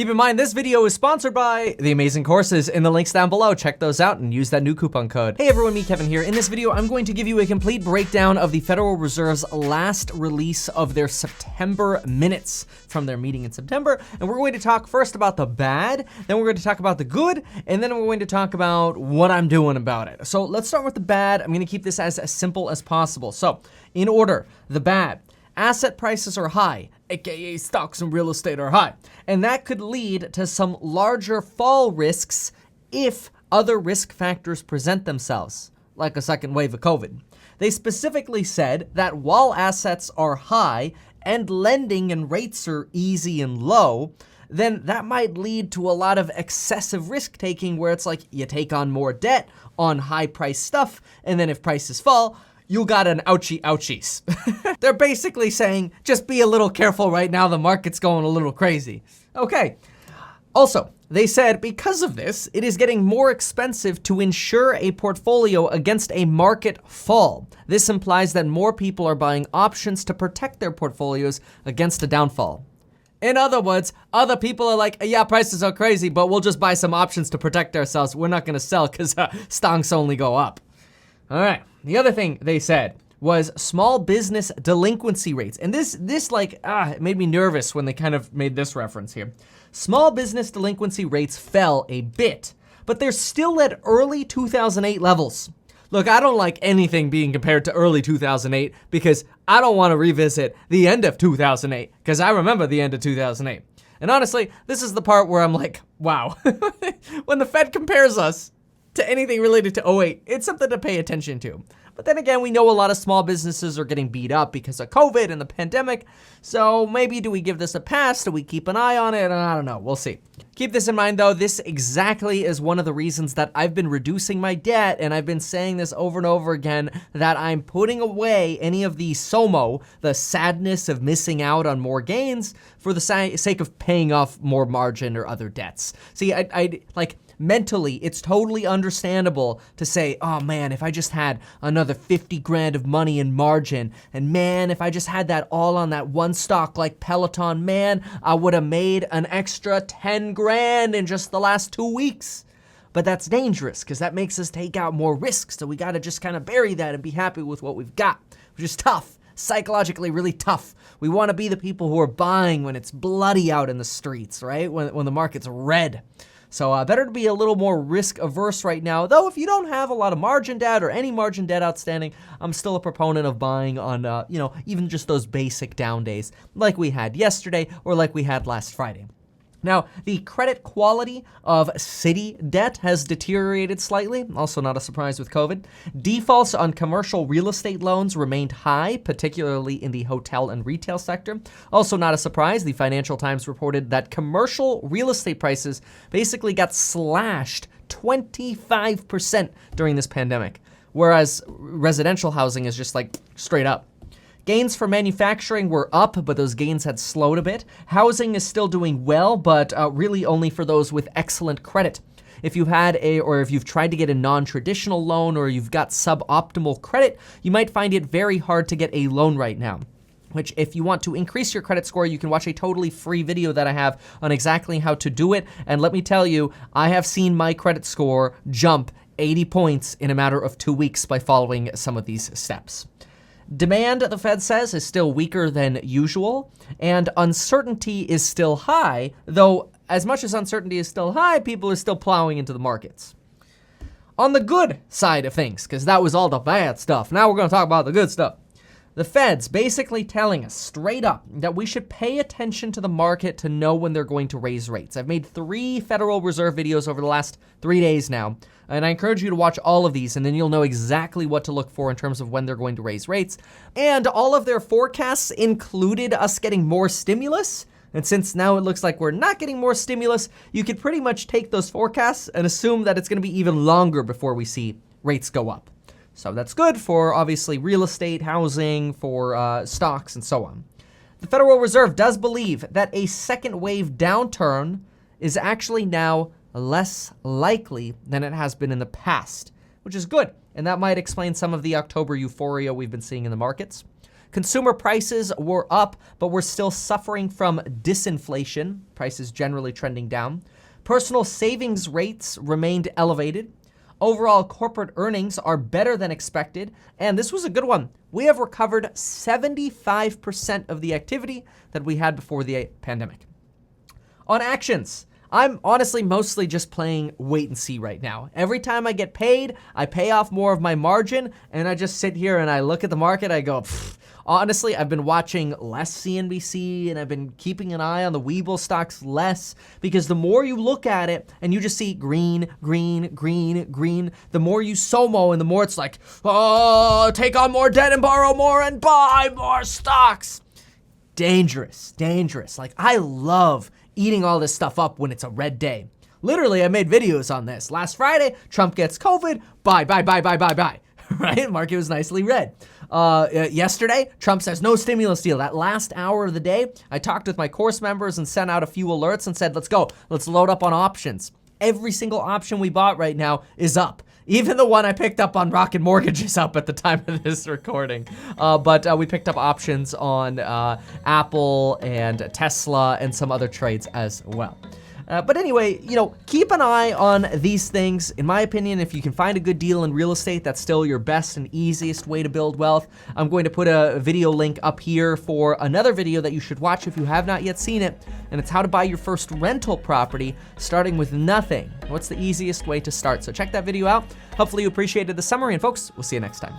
Keep in mind, this video is sponsored by the amazing courses in the links down below. Check those out and use that new coupon code. Hey everyone, me Kevin here. In this video, I'm going to give you a complete breakdown of the Federal Reserve's last release of their September minutes from their meeting in September. And we're going to talk first about the bad, then we're going to talk about the good, and then we're going to talk about what I'm doing about it. So let's start with the bad. I'm going to keep this as simple as possible. So in order, the bad. Asset prices are high, aka stocks and real estate are high. And that could lead to some larger fall risks if other risk factors present themselves, like a second wave of COVID. They specifically said that while assets are high and lending and rates are easy and low, then that might lead to a lot of excessive risk taking where it's like you take on more debt on high price stuff, and then if prices fall, you got an ouchies. They're basically saying, just be a little careful right now, the market's going a little crazy. Okay. Also, they said because of this, it is getting more expensive to insure a portfolio against a market fall. This implies that more people are buying options to protect their portfolios against a downfall. In other words, other people are like, yeah, prices are crazy, but we'll just buy some options to protect ourselves. We're not gonna sell because stocks only go up. All right, the other thing they said was small business delinquency rates. And this it made me nervous when they kind of made this reference here. Small business delinquency rates fell a bit, but they're still at early 2008 levels. Look, I don't like anything being compared to early 2008 because I don't want to revisit the end of 2008 because I remember the end of 2008. And honestly, this is the part where I'm like, wow, when the Fed compares us to anything related to 08, it's something to pay attention to. But then again, we know a lot of small businesses are getting beat up because of COVID and the pandemic, so maybe do we give this a pass? Do we keep an eye on it? I don't know, we'll see. Keep this in mind though, this exactly is one of the reasons that I've been reducing my debt, and I've been saying this over and over again, that I'm putting away any of the SOMO, the sadness of missing out on more gains, for the sake of paying off more margin or other debts. See, I mentally, it's totally understandable to say, oh man, if I just had another 50 grand of money in margin, and man, if I just had that all on that one stock like Peloton, man, I would have made an extra 10 grand in just the last 2 weeks. But that's dangerous because that makes us take out more risks. So we got to just kind of bury that and be happy with what we've got, which is tough. Psychologically really tough. We want to be the people who are buying when it's bloody out in the streets, right? When the market's red. So better to be a little more risk averse right now. Though if you don't have a lot of margin debt or any margin debt outstanding, I'm still a proponent of buying on, even just those basic down days like we had yesterday or like we had last Friday. Now, the credit quality of city debt has deteriorated slightly, also not a surprise with COVID. Defaults on commercial real estate loans remained high, particularly in the hotel and retail sector. Also not a surprise, the Financial Times reported that commercial real estate prices basically got slashed 25% during this pandemic, whereas residential housing is just like straight up. Gains for manufacturing were up, but those gains had slowed a bit. Housing is still doing well, but really only for those with excellent credit. If you've tried to get a non-traditional loan or you've got suboptimal credit, you might find it very hard to get a loan right now. Which, if you want to increase your credit score, you can watch a totally free video that I have on exactly how to do it. And let me tell you, I have seen my credit score jump 80 points in a matter of 2 weeks by following some of these steps. Demand, the Fed says, is still weaker than usual, and uncertainty is still high, though as much as uncertainty is still high, people are still plowing into the markets. On the good side of things, because that was all the bad stuff, now we're going to talk about the good stuff. The Fed's basically telling us straight up that we should pay attention to the market to know when they're going to raise rates. I've made 3 Federal Reserve videos over the last 3 days now, and I encourage you to watch all of these, and then you'll know exactly what to look for in terms of when they're going to raise rates. And all of their forecasts included us getting more stimulus. And since now it looks like we're not getting more stimulus, you could pretty much take those forecasts and assume that it's going to be even longer before we see rates go up. So that's good for, obviously, real estate, housing, for stocks, and so on. The Federal Reserve does believe that a second wave downturn is actually now less likely than it has been in the past, which is good. And that might explain some of the October euphoria we've been seeing in the markets. Consumer prices were up, but we're still suffering from disinflation, prices generally trending down. Personal savings rates remained elevated. Overall corporate earnings are better than expected, and this was a good one. We have recovered 75% of the activity that we had before the pandemic. On actions, I'm honestly mostly just playing wait and see right now. Every time I get paid, I pay off more of my margin, and I just sit here and I look at the market, I go, honestly, I've been watching less CNBC and I've been keeping an eye on the Webull stocks less, because the more you look at it and you just see green, green, green, green, the more you SOMO and the more it's like, oh, take on more debt and borrow more and buy more stocks. Dangerous, dangerous. Like, I love eating all this stuff up when it's a red day. Literally, I made videos on this. Last Friday, Trump gets COVID, buy. Right? Market was nicely red. Yesterday, Trump says no stimulus deal. That last hour of the day, I talked with my course members and sent out a few alerts and said, let's go. Let's load up on options. Every single option we bought right now is up. Even the one I picked up on Rocket Mortgage is up at the time of this recording. But we picked up options on Apple and Tesla and some other trades as well. But anyway, keep an eye on these things. In my opinion, if you can find a good deal in real estate, that's still your best and easiest way to build wealth. I'm going to put a video link up here for another video that you should watch if you have not yet seen it, and it's how to buy your first rental property starting with nothing. What's the easiest way to start? So check that video out. Hopefully you appreciated the summary, and folks, we'll see you next time.